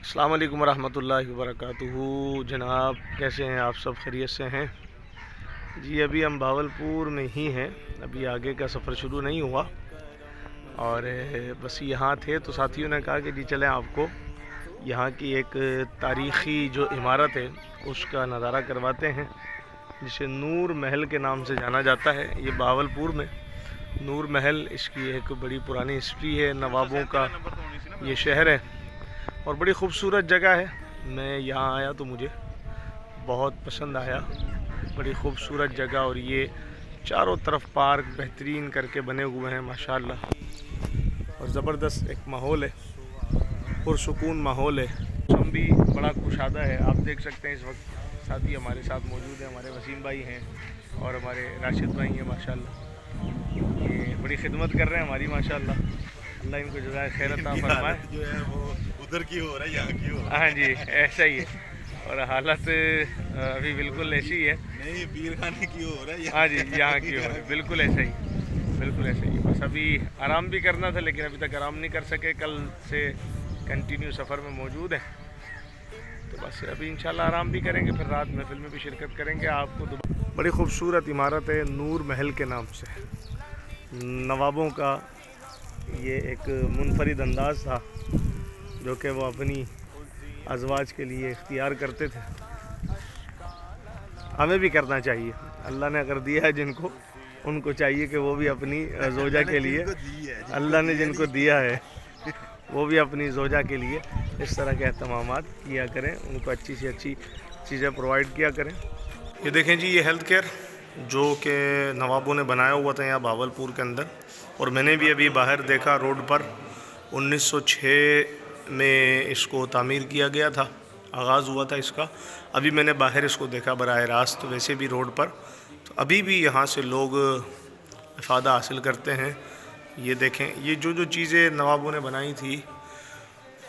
अस्सलाम वालेकुम रहमतुल्लाहि व बरकातुहू। जनाब कैसे हैं आप सब? खैरियत से हैं जी। अभी हम भावलपुर में ही हैं, अभी आगे का सफ़र शुरू नहीं हुआ और बस यहाँ थे तो साथियों ने कहा कि जी चलें आपको यहाँ की एक तारीख़ी जो इमारत है उसका नज़ारा करवाते हैं, जिसे नूर महल के नाम से जाना जाता है। ये भावलपुर में नूर महल, इसकी एक बड़ी पुरानी हिस्ट्री है, नवाबों का ये शहर है और बड़ी खूबसूरत जगह है। मैं यहाँ आया तो मुझे बहुत पसंद आया, बड़ी खूबसूरत जगह और ये चारों तरफ पार्क बेहतरीन करके बने हुए हैं माशाल्लाह, और ज़बरदस्त एक माहौल है, पुरसुकून माहौल है। मौसम भी बड़ा कुशादा है, आप देख सकते हैं। इस वक्त साथी हमारे साथ मौजूद हैं, हमारे वसीम भाई हैं और हमारे राशिद भाई हैं माशाल्लाह। ये बड़ी खिदमत कर रहे हैं हमारी माशाल्लाह, अल्लाह इनको जज़ाए खैर अता फरमाए। जो है वो उधर की हो रहा है, यहाँ की हो रहा है। हाँ जी, ऐसा ही है और हालत अभी बिल्कुल ऐसी है। नहीं, पीर खाने की हो रहा है। हाँ जी, यहाँ की हो रहा है, बिल्कुल ऐसा ही, बिल्कुल ऐसा ही। बस अभी आराम भी करना था लेकिन अभी तक आराम नहीं कर सके, कल से कंटिन्यू सफ़र में मौजूद है तो बस अभी इंशाल्लाह आराम भी करेंगे, फिर रात महफिल में भी शिरकत करेंगे। आपको बड़ी खूबसूरत इमारत है नूर महल के नाम से, नवाबों का ये एक मुनफरिद अंदाज़ था जो कि वो अपनी अज़वाज के लिए इख्तियार करते थे। हमें भी करना चाहिए, अल्लाह ने अगर दिया है जिनको, उनको चाहिए कि वो भी अपनी ज़ोजा के लिए, अल्लाह ने जिनको दिया है वो भी अपनी ज़ोजा के लिए इस तरह के अहतमामात किया करें, उनको अच्छी से अच्छी चीज़ें प्रोवाइड किया करें। ये देखें जी, ये हेल्थ केयर जो कि नवाबों ने बनाया हुआ था यहाँ भावलपुर के अंदर, और मैंने भी अभी बाहर देखा रोड पर 1906 में इसको तामीर किया गया था, आगाज़ हुआ था इसका। अभी मैंने बाहर इसको देखा बराह रास्त, वैसे भी रोड पर, तो अभी भी यहाँ से लोग इफ़ादा हासिल करते हैं। ये देखें, ये जो जो चीज़ें नवाबों ने बनाई थी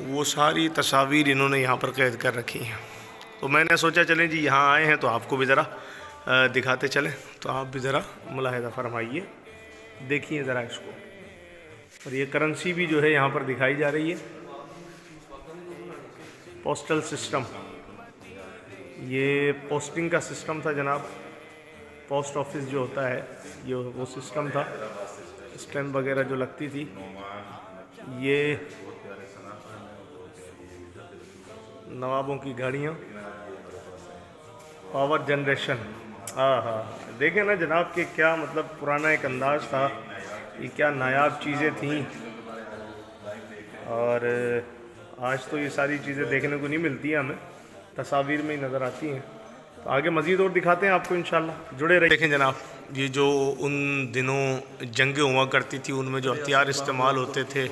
वो सारी तस्वीर इन्होंने यहाँ पर कैद कर रखी हैं। तो मैंने सोचा चलें जी, यहाँ आए हैं तो आपको भी ज़रा दिखाते चलें, तो आप भी ज़रा मुलाहिज़ा फरमाइए, देखिए ज़रा इसको। और ये करेंसी भी जो है यहाँ पर दिखाई जा रही है, पोस्टल सिस्टम, ये पोस्टिंग का सिस्टम था जनाब, पोस्ट ऑफिस जो होता है ये वो सिस्टम था, स्टैम्प वगैरह जो लगती थी। ये नवाबों की गाड़ियाँ, पावर जनरेशन, हाँ, देखें ना जनाब कि क्या मतलब पुराना एक अंदाज़ था, ये क्या नायाब चीज़ें थीं, और आज तो ये सारी चीज़ें देखने को नहीं मिलती हैं, हमें तस्वीर में ही नज़र आती हैं। तो आगे मज़ीद और दिखाते हैं आपको इंशाल्लाह, जुड़े रहिए। देखें जनाब, ये जो उन दिनों जंगें हुआ करती थी उनमें जो हथियार इस्तेमाल होते थे,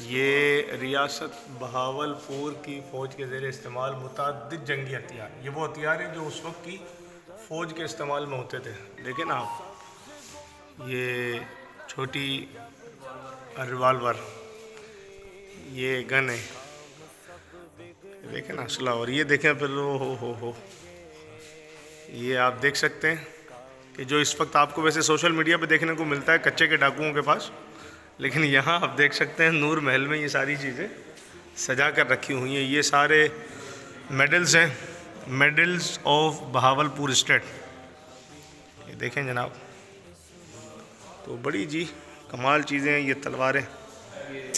ये रियासत बहावलपुर की फ़ौज के ज़ेर इस्तेमाल मुतअद्दिद जंगी हथियार, ये वो हथियार हैं जो उस वक्त की फ़ौज के इस्तेमाल में होते थे। देखें ना आप, ये छोटी रिवाल्वर, ये गन है, देखें ना असला, और ये देखें फिर हो ये आप देख सकते हैं कि जो इस वक्त आपको वैसे सोशल मीडिया पे देखने को मिलता है कच्चे के डाकुओं के पास, लेकिन यहाँ आप देख सकते हैं नूर महल में ये सारी चीज़ें सजा कर रखी हुई हैं। ये सारे मेडल्स हैं, मेडल्स ऑफ बहावलपुर स्टेट, ये देखें जनाब, तो बड़ी जी कमाल चीज़ें हैं ये तलवारें,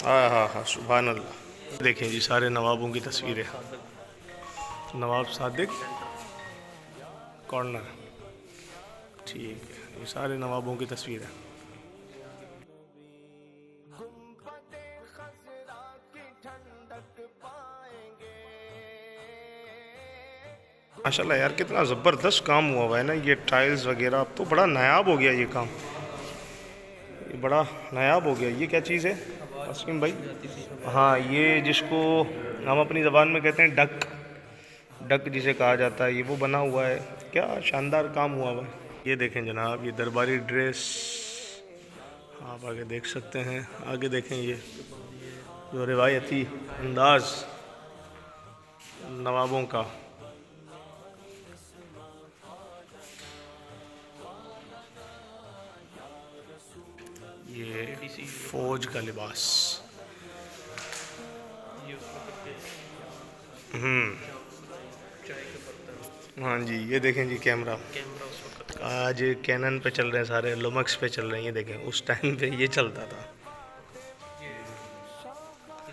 हाँ, सुभान अल्लाह। देखें जी, सारे नवाबों की तस्वीरें, नवाब सादिक कॉर्नर, ठीक है, ये सारे नवाबों की तस्वीर है। माशाल्लाह यार, कितना ज़बरदस्त काम हुआ हुआ है ना, ये टाइल्स वगैरह, अब तो बड़ा नायाब हो गया ये काम, ये बड़ा नायाब हो गया। ये क्या चीज़ है वसीम भाई? हाँ, ये जिसको हम अपनी ज़बान में कहते हैं डक, डक जिसे कहा जाता है, ये वो बना हुआ है, क्या शानदार काम हुआ हुआ है। ये देखें जनाब, ये दरबारी ड्रेस, आप आगे देख सकते हैं, आगे देखें ये जो रिवायती अंदाज नवाबों का, ये फ़ौज का लिबास, चाय के बर्तन, हाँ जी, ये देखें जी कैमरा। कैमरा उस वक्त का, आज कैनन पे चल रहे हैं सारे, लुमक्स पे चल रहे हैं। ये देखें उस टाइम पे ये चलता था। ये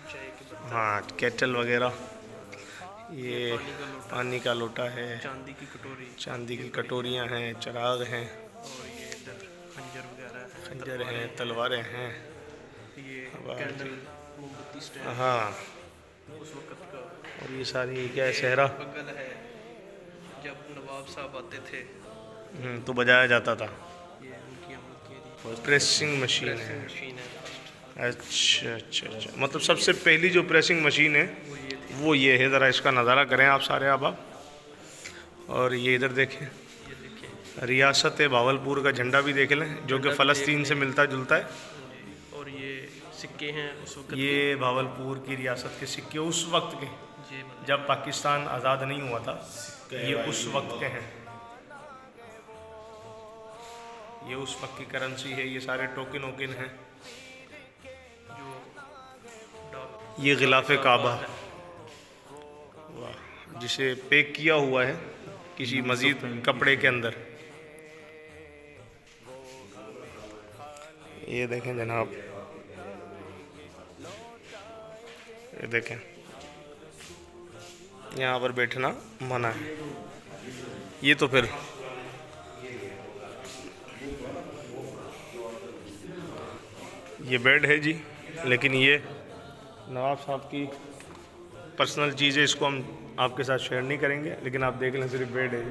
चाय के बर्तन, हाँ, केटल वगैरह। ये पानी का लोटा, पानी का लोटा है, चांदी की कटोरी, चांदी की कटोरियाँ हैं, चिराग हैं, और ये इधर खंजर वगैरह है, खंजर हैं, तलवारें हैं। ये वाह कैंडल, मोमबत्ती स्टैंड हाँ, उस वक्त का। और ये सारी क्या है, सहरा। बगल है जब नवाब साहब आते थे, तो बजाया जाता था। ये उनकी अमल की प्रेसिंग मशीन है। प्रेसिंग मशीन है फर्स्ट, अच्छा अच्छा अच्छा, मतलब सबसे पहली जो प्रेसिंग मशीन है वो ये थी। वो ये है। ज़रा इसका नज़ारा करें आप सारे अब आप। और ये इधर देखें, ये देखिए रियासत भावलपुर का झंडा भी देख लें, जो कि फ़लस्तीन से मिलता जुलता है। जी, और ये सिक्के हैं उस वक्त ये भावलपुर की रियासत के सिक्के उस वक्त के, के, ये वाले। जब पाकिस्तान आज़ाद नहीं हुआ था, ये उस वक्त के हैं। ये उस वक्त की करेंसी है। ये सारे टोकन वोकन हैं। जो डॉ- ये गिलाफ काबा, वाह, जिसे पैक किया हुआ है किसी मज़ीद कपड़े के अंदर। ये देखें जनाब, ये देखें, यहाँ पर बैठना मना है। ये तो फिर ये बेड है जी, लेकिन ये नवाब साहब की पर्सनल चीज़ है, इसको हम आपके साथ शेयर नहीं करेंगे। लेकिन आप देख लें, सिर्फ बेड है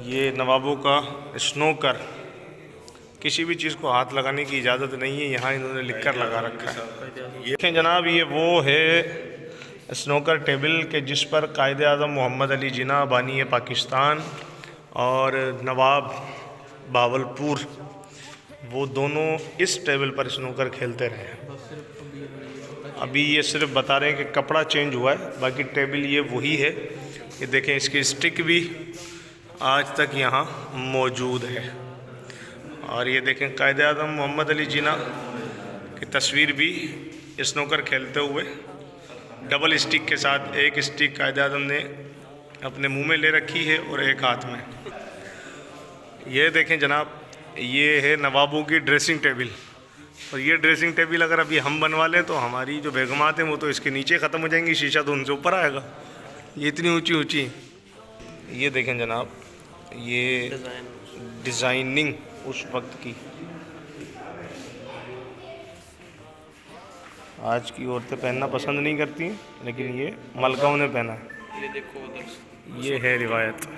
ये नवाबों का स्नोकर। किसी भी चीज़ को हाथ लगाने की इजाज़त नहीं है, यहाँ इन्होंने लिख कर लगा रखा है। देखें जनाब, ये वो है स्नोकर टेबल के जिस पर कायदे आज़म मोहम्मद अली जिन्ना बानी पाकिस्तान और नवाब भावलपुर, वो दोनों इस टेबल पर स्नोकर खेलते रहे। अभी ये सिर्फ बता रहे हैं कि कपड़ा चेंज हुआ है, बाकी टेबल ये वही है। ये देखें, इसकी स्टिक भी आज तक यहाँ मौजूद है। और ये देखें कायदे आज़म मोहम्मद अली जिन्ना की तस्वीर भी स्नोकर खेलते हुए, डबल स्टिक के साथ। एक स्टिक कायदे आज़म ने अपने मुंह में ले रखी है और एक हाथ में। ये देखें जनाब, ये है नवाबों की ड्रेसिंग टेबल। और ये ड्रेसिंग टेबल अगर अभी हम बनवा लें तो हमारी जो बेगमात हैं वो तो इसके नीचे ख़त्म हो जाएंगी, शीशा तो उनसे ऊपर आएगा। ये इतनी ऊंची ऊंची। ये देखें जनाब, ये डिज़ाइन डिज़ाइनिंग उस वक्त की। आज की औरतें पहनना पसंद नहीं करती, लेकिन ये मलकाओं ने पहना है। ये देखो उधर से। ये है रिवायत।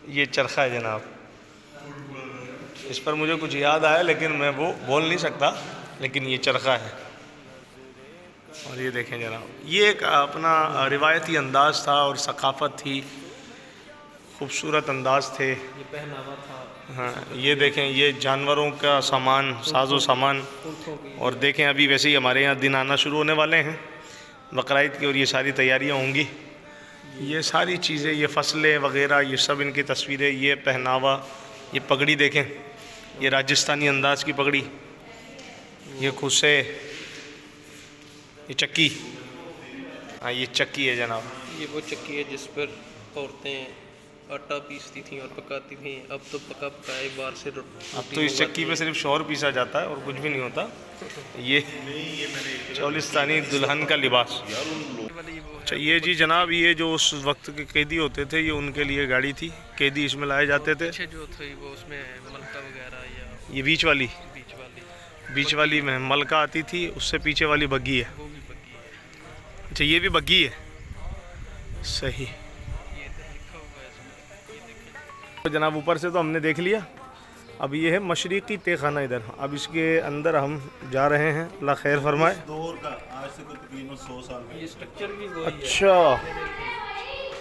ये चरखा है जनाब, इस पर मुझे कुछ याद आया लेकिन मैं वो बोल नहीं सकता, लेकिन ये चरखा है। और ये देखें जनाब, ये एक अपना रिवायती अंदाज़ था और सकाफ़त थी, खूबसूरत अंदाज थे। ये पहनावा था, हाँ, ये देखें, ये जानवरों का सामान, साजो सामान। ऊँटों की। और देखें, अभी वैसे ही हमारे यहाँ दिन आना शुरू होने वाले हैं बकरीद की, और ये सारी तैयारियाँ होंगी। ये सारी चीज़ें, ये फसलें वगैरह, ये सब इनकी तस्वीरें। ये पहनावा, ये पगड़ी देखें, ये राजस्थानी अंदाज की पगड़ी। ये खुसे, ये चक्की। हाँ, ये चक्की है जनाब। ये वो चक्की है जिस पर औरतें आटा पीसती थी और पकाती थी। अब तो पका पकाए बाहर से अब तो इस चक्की पे सिर्फ शोर पीसा जाता है और कुछ भी नहीं होता। ये चौलिस्तानी दुल्हन का लिबास। अच्छा, ये जी जनाब, ये जो उस वक्त के कैदी होते थे, ये उनके लिए गाड़ी थी। कैदी इसमें लाए जाते थे। पीछे जो थी वो उसमें मलका वगैरह या ये बीच वाली बीच वाली में मलका आती थी, उससे पीछे वाली बग्गी है। वो भी बग्गी है। अच्छा, ये भी बग्गी है, सही। ये इधर लिखा हुआ है इसमें, ये देखें। तो जनाब, ऊपर से तो हमने देख लिया। अब ये है मशरिकी तहखाना इधर। अब इसके अंदर हम जा रहे हैं, अल्लाह खैर फरमाए। दौर का आज से तकरीबन 100 साल पहले। ये स्ट्रक्चर भी वही है। अच्छा,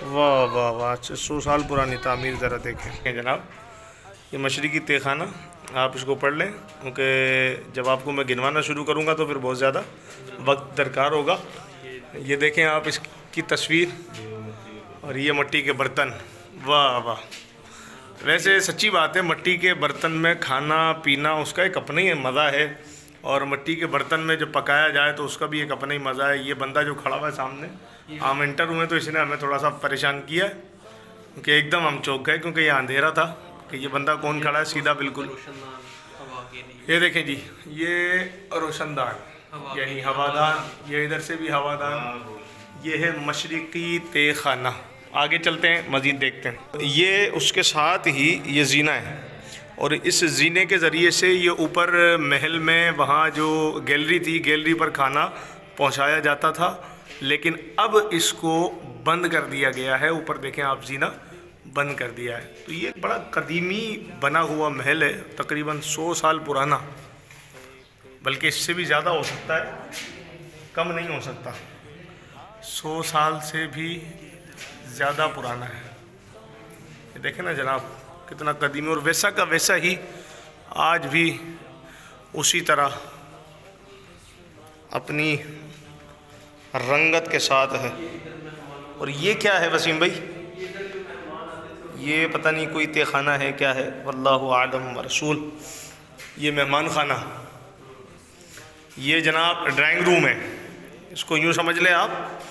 वाह वाह वाह, 100 साल पुरानी तामीर। ज़रा देखें जनाब, ये मशरिकी तहखाना, आप इसको पढ़ लें, क्योंकि जब आपको मैं गिनवाना शुरू करूँगा तो फिर बहुत ज़्यादा वक्त दरकार होगा। ये देखें आप इसकी तस्वीर, और ये मिट्टी के बर्तन। वाह वाह, वैसे सच्ची बात है, मिट्टी के बर्तन में खाना पीना उसका एक अपना ही मज़ा है। और मिट्टी के बर्तन में जब पकाया जाए तो उसका भी एक अपना ही मज़ा है। ये बंदा जो खड़ा हुआ है सामने, हम इंटर हुए तो इसने हमें थोड़ा सा परेशान किया क्योंकि एकदम हम चौंक गए क्योंकि ये अंधेरा था कि ये बंदा कौन खड़ा है सीधा बिल्कुल। रोशनदान हवा के लिए। ये देखें जी, ये रोशनदान यानी हवादान, ये इधर से भी हवादान, ये है मशरिकी तेखाना। आगे चलते हैं, मज़ीद देखते हैं। ये उसके साथ ही ये जीना है और इस जीने के ज़रिए से ये ऊपर महल में वहाँ जो गैलरी थी, गैलरी पर खाना पहुँचाया जाता था, लेकिन अब इसको बंद कर दिया गया है। ऊपर देखें आप, जीना बंद कर दिया है। तो ये बड़ा कदीमी बना हुआ महल है, तकरीबन 100 साल पुराना, बल्कि इससे भी ज़्यादा हो सकता है, कम नहीं हो सकता। 100 साल से भी ज़्यादा पुराना है। ये देखें ना जनाब, कितना कदीमी, और वैसा का वैसा ही आज भी उसी तरह अपनी रंगत के साथ है। और ये क्या है वसीम भाई? ये पता नहीं कोई तेखाना है क्या है, वल्लाहु आलम व रसूल। ये मेहमान खाना, ये जनाब ड्राइंग रूम है। इसको यूँ समझ लें आप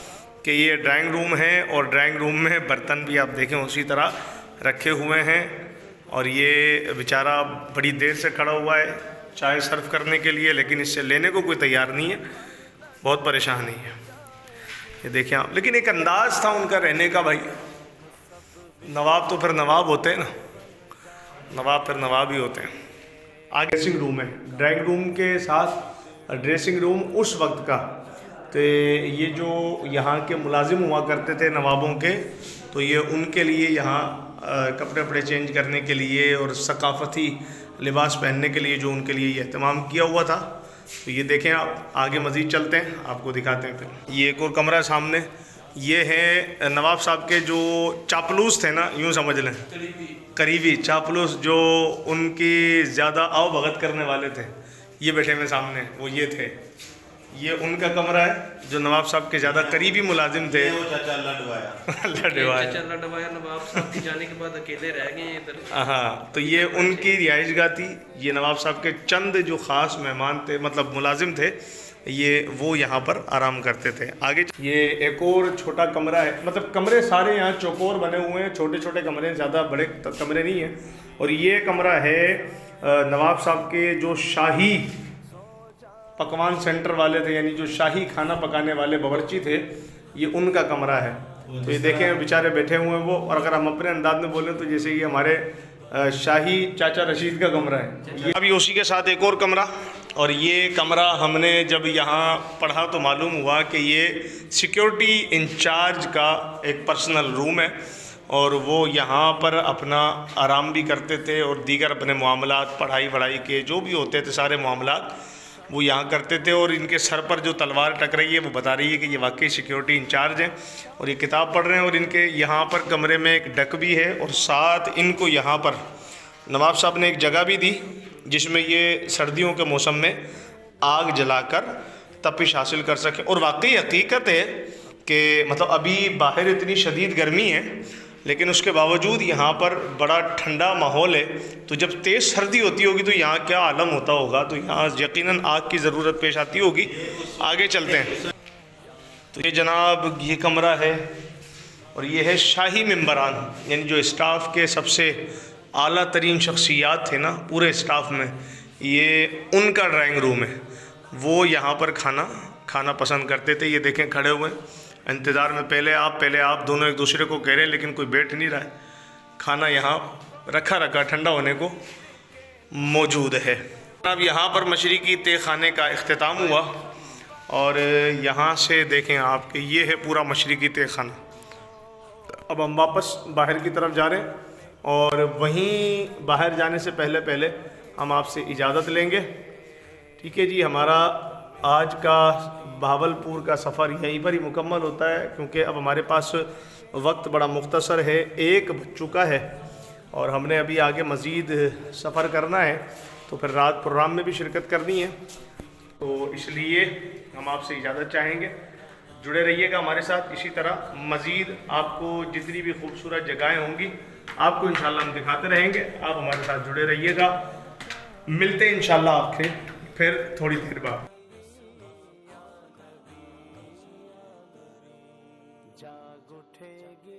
कि ये ड्राइंग रूम है और ड्राइंग रूम में बर्तन भी आप देखें उसी तरह रखे हुए हैं। और ये बेचारा बड़ी देर से खड़ा हुआ है चाय सर्व करने के लिए, लेकिन इससे लेने को कोई तैयार नहीं है, बहुत परेशानी है। ये देखें आप, लेकिन एक अंदाज़ था उनका रहने का भाई। नवाब तो फिर नवाब होते हैं ना, नवाब फिर नवाब ही होते हैं। आगे ड्रेसिंग रूम है, ड्राइंग रूम के साथ ड्रेसिंग रूम उस वक्त का। तो ये जो यहाँ के मुलाजिम हुआ करते थे नवाबों के, तो ये उनके लिए यहाँ कपड़े वपड़े चेंज करने के लिए और सकाफ़ती लिबास पहनने के लिए जो उनके लिए ये एहतमाम किया हुआ था। तो ये देखें आप, आगे मज़ीद चलते हैं, आपको दिखाते हैं फिर। ये एक और कमरा है सामने, ये है नवाब साहब के जो चापलूस थे ना, यूँ समझ लें करीबी चापलूस, जो उनकी ज़्यादा आओ भगत करने वाले थे। ये बैठे हुए सामने, वो ये थे। ये उनका कमरा है जो नवाब साहब के ज़्यादा करीबी मुलाजिम थे। वो चाचा लडवाया चाचा लडवाया नवाब साहब के जाने के बाद अकेले रह गए इधर। हाँ, तो ये उनकी रिहाइशगाह थी। ये नवाब साहब के चंद जो ख़ास मेहमान थे, मतलब मुलाजिम थे, ये वो यहाँ पर आराम करते थे। आगे ये एक और छोटा कमरा है, मतलब कमरे सारे यहाँ चौकोर बने हुए हैं, छोटे छोटे कमरे, ज़्यादा बड़े कमरे नहीं हैं। और ये कमरा है नवाब साहब के जो शाही पकवान सेंटर वाले थे, यानी जो शाही खाना पकाने वाले बावर्ची थे, ये उनका कमरा है। तो ये देखें बेचारे बैठे हुए हैं वो, और अगर हम अपने अंदाज में बोलें तो जैसे ये हमारे शाही चाचा रशीद का कमरा है। ये अभी उसी के साथ एक और कमरा, और ये कमरा हमने जब यहाँ पढ़ा तो मालूम हुआ कि ये सिक्योरिटी इंचार्ज का एक पर्सनल रूम है, और वो यहाँ पर अपना आराम भी करते थे और दीगर अपने मामलात, पढ़ाई वढ़ाई के जो भी होते थे सारे मामलात वो यहाँ करते थे। और इनके सर पर जो तलवार टक रही है वो बता रही है कि ये वाकई सिक्योरिटी इंचार्ज हैं, और ये किताब पढ़ रहे हैं। और इनके यहाँ पर कमरे में एक डक भी है, और साथ इनको यहाँ पर नवाब साहब ने एक जगह भी दी जिसमें ये सर्दियों के मौसम में आग जलाकर तपिश हासिल कर सकें। और वाकई हकीकत है कि मतलब अभी बाहर इतनी शदीद गर्मी है, लेकिन उसके बावजूद यहाँ पर बड़ा ठंडा माहौल है। तो जब तेज़ सर्दी होती होगी तो यहाँ क्या आलम होता होगा। तो यहाँ यकीनन आग की ज़रूरत पेश आती होगी। आगे चलते हैं। तो ये जनाब ये कमरा है, और ये है शाही मेंबरान, यानी जो स्टाफ के सबसे आला तरीन शख्सियात थे ना पूरे स्टाफ में, ये उनका ड्राइंग रूम है। वो यहाँ पर खाना पसंद करते थे। ये देखें खड़े हुए इंतज़ार में, पहले आप दोनों एक दूसरे को कह रहे हैं, लेकिन कोई बैठ नहीं रहा है। खाना यहाँ रखा ठंडा होने को मौजूद है। अब यहाँ पर मशरिकी तेखाने का इख्तिताम हुआ, और यहाँ से देखें आप कि ये है पूरा मशरिकी तेखाना। अब हम वापस बाहर की तरफ जा रहे हैं, और वहीं बाहर जाने से पहले हम आपसे इजाज़त लेंगे। ठीक है जी, हमारा आज का भावलपुर का सफ़र यहीं पर ही मुकम्मल होता है, क्योंकि अब हमारे पास वक्त बड़ा मुख्तसर है, 1 बज चुका है, और हमने अभी आगे मज़ीद सफ़र करना है, तो फिर रात प्रोग्राम में भी शिरकत करनी है। तो इसलिए हम आपसे इजाज़त चाहेंगे, जुड़े रहिएगा हमारे साथ। इसी तरह मज़ीद आपको जितनी भी खूबसूरत जगहें होंगी आपको इंशाल्लाह हम दिखाते रहेंगे। आप हमारे साथ जुड़े रहिएगा। मिलते हैं इंशाल्लाह आपके फिर थोड़ी देर बाद जाग उठेगी